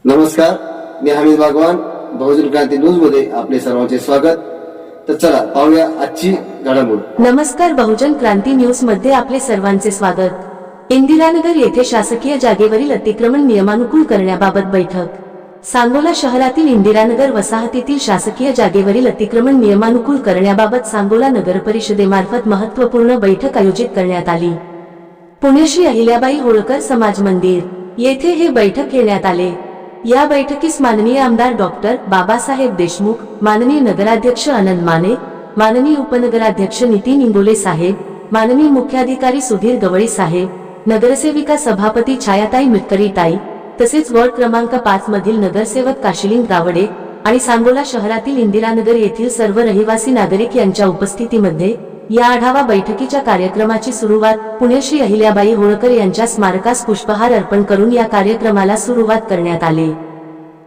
नमस्कार, मी हमीद भागवान. बहुजन क्रांती न्यूज मध्ये आपले सर्वांचे स्वागत. तर चला पाहूया आजची घडामोड. नमस्कार, बहुजन क्रांती न्यूज मध्ये आपले सर्वांचे स्वागत. इंदिरानगर येथे शासकीय जागेवरील अतिक्रमण नियमानुकूल करण्याबाबत बैठक. सांगोला शहरातील इंदिरानगर वसाहतीतील शासकीय जागेवरील अतिक्रमण नियमानुकूल करण्याबाबत सांगोला नगर परिषदेमार्फत महत्त्वपूर्ण बैठक आयोजित करण्यात आली. पुण्यश्री अहिल्याबाई होळकर समाज मंदिर येथे हे बैठक घेण्यात आले. या बैठकीस माननीय आमदार डॉक्टर बाबासाहेब देशमुख, माननीय नगराध्यक्ष आनंद माने, माननीय उपनगराध्यक्ष नितीन इंगोले साहेब, माननीय मुख्याधिकारी सुधीर गवळी साहेब, नगरसेविका सभापती छायाताई मिटकरी ताई, तसेच वॉर्ड क्रमांक 5 मधील नगरसेवक काशिलिंग गावडे आणि सांगोला शहरातील इंदिरानगर येथील सर्व रहिवासी नागरिक यांच्या उपस्थितीमध्ये या आढावा बैठकीच्या कार्यक्रमाची सुरुवात पुण्यश्री अहिल्याबाई होळकर यांच्या स्मारकास पुष्पहार अर्पण करून या कार्यक्रमाला सुरुवात करण्यात आली.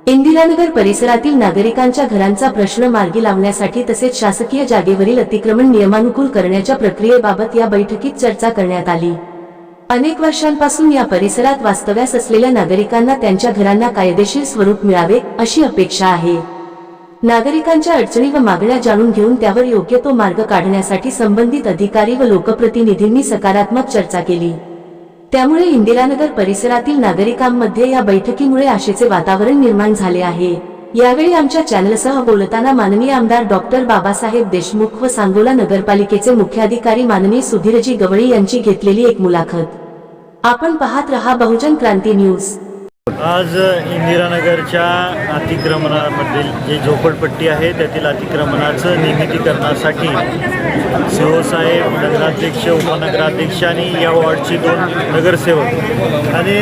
इंदिरानगर परिसरातील नागरिकांच्या घरांचा प्रश्न मार्गी लावण्यासाठी तसेच शासकीय जागेवरील अतिक्रमण नियमानुकूल करण्याच्या प्रक्रियेबाबत या बैठकीत चर्चा करण्यात आली. अनेक वर्षांपासून या परिसरात वास्तव्यास असलेल्या नागरिकांना त्यांच्या घरांना कायदेशीर स्वरूप मिळावे अशी अपेक्षा आहे. नागरिकांच्या अडचणी व मागण्या जाणून घेऊन त्यावर योग्य तो मार्ग काढण्यासाठी संबंधित अधिकारी व लोकप्रतिनिधींनी सकारात्मक चर्चा केली. त्यामुळे इंदिरानगर परिसरातील नागरिकांमध्ये या बैठकीमुळे आशेचे वातावरण निर्माण झाले आहे. यावेळी आमच्या चॅनलसह बोलताना माननीय आमदार डॉक्टर बाबासाहेब देशमुख व सांगोला नगरपालिकेचे मुख्याधिकारी माननीय सुधीरजी गवळी यांची घेतलेली एक मुलाखत. आपण पाहत रहा बहुजन क्रांती न्यूज. आज इंदिरानगरच्या अतिक्रमणामधील जे झोपडपट्टी आहे त्यातील अतिक्रमणाचं नियमितीकरणासाठी सीओ साहेब, नगराध्यक्ष, उपनगराध्यक्ष आणि या वॉर्डचे 2 नगरसेवक आणि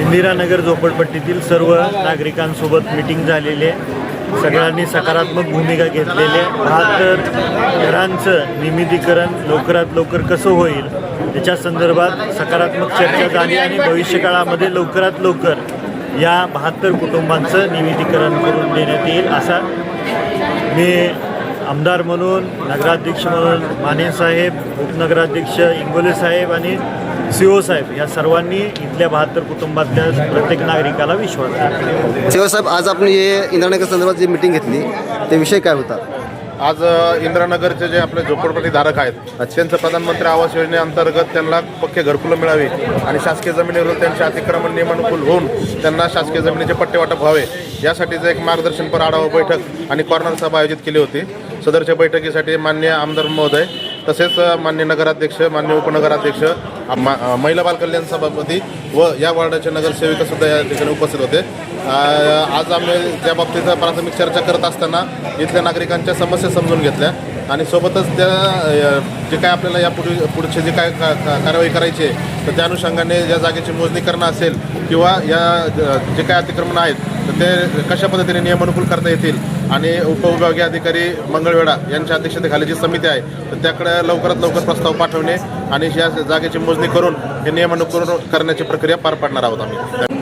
इंदिरानगर झोपडपट्टीतील सर्व नागरिकांसोबत मीटिंग झालेली आहे. सगळ्यांनी सकारात्मक भूमिका घेतलेली आहे. 72 घरांचं नियमितीकरण लवकरात लवकर कसं होईल त्याच्या संदर्भात सकारात्मक चर्चा झाली आणि भविष्यकाळामध्ये लवकरात लवकर या 72 कुटुंबांचं नियमितीकरण करून देण्यात येईल असा मी आमदार म्हणून, नगराध्यक्ष म्हणून माने साहेब, उपनगराध्यक्ष इंगोले साहेब आणि सीओ साहेब या सर्वांनी इथल्या 72 कुटुंबातल्या प्रत्येक नागरिकाला विश्वास दिला. सीओ साहेब, आज आपण हे इंदिरानगर संदर्भात जी मीटिंग घेतली ते विषय काय होता? आज इंदिरानगरचे जे आपले झोपडपट्टी धारक आहेत त्यांचं प्रधानमंत्री आवास योजनेअंतर्गत त्यांना पक्के घरकुलं मिळावी आणि शासकीय जमिनीवरून त्यांचे अतिक्रमण नियमानुकूल होऊन त्यांना शासकीय जमिनीचे पट्टे वाटप व्हावे यासाठीचं एक मार्गदर्शनपर आढावा बैठक आणि कॉर्नर सभा आयोजित केली होती. सदरच्या बैठकीसाठी माननीय आमदार महोदय तसेच मान्य नगराध्यक्ष, मान्य उपनगराध्यक्ष, महिला बाल कल्याण सभापती व या वॉर्डाचे नगरसेविकासुद्धा या ठिकाणी उपस्थित होते. आज आम्ही त्या बाबतीत प्राथमिक चर्चा करत असताना इथल्या नागरिकांच्या समस्या समजून घेतल्या आणि सोबतच त्या जे काय आपल्याला या पुढचे जे काय कारवाई करायची आहे तर त्या अनुषंगाने या जागेची मोजणी करणं असेल किंवा या जे काय अतिक्रमण आहेत तर ते कशा पद्धतीने नियमानुकूल करता येतील आणि उपविभागीय अधिकारी मंगळवेढा यांच्या अध्यक्षतेखाली जी समिती आहे तर त्याकडे लवकरात लवकर प्रस्ताव पाठवणे आणि या जागेची मोजणी करून हे नियमानुकूल करण्याची प्रक्रिया पार पाडणार आहोत आम्ही.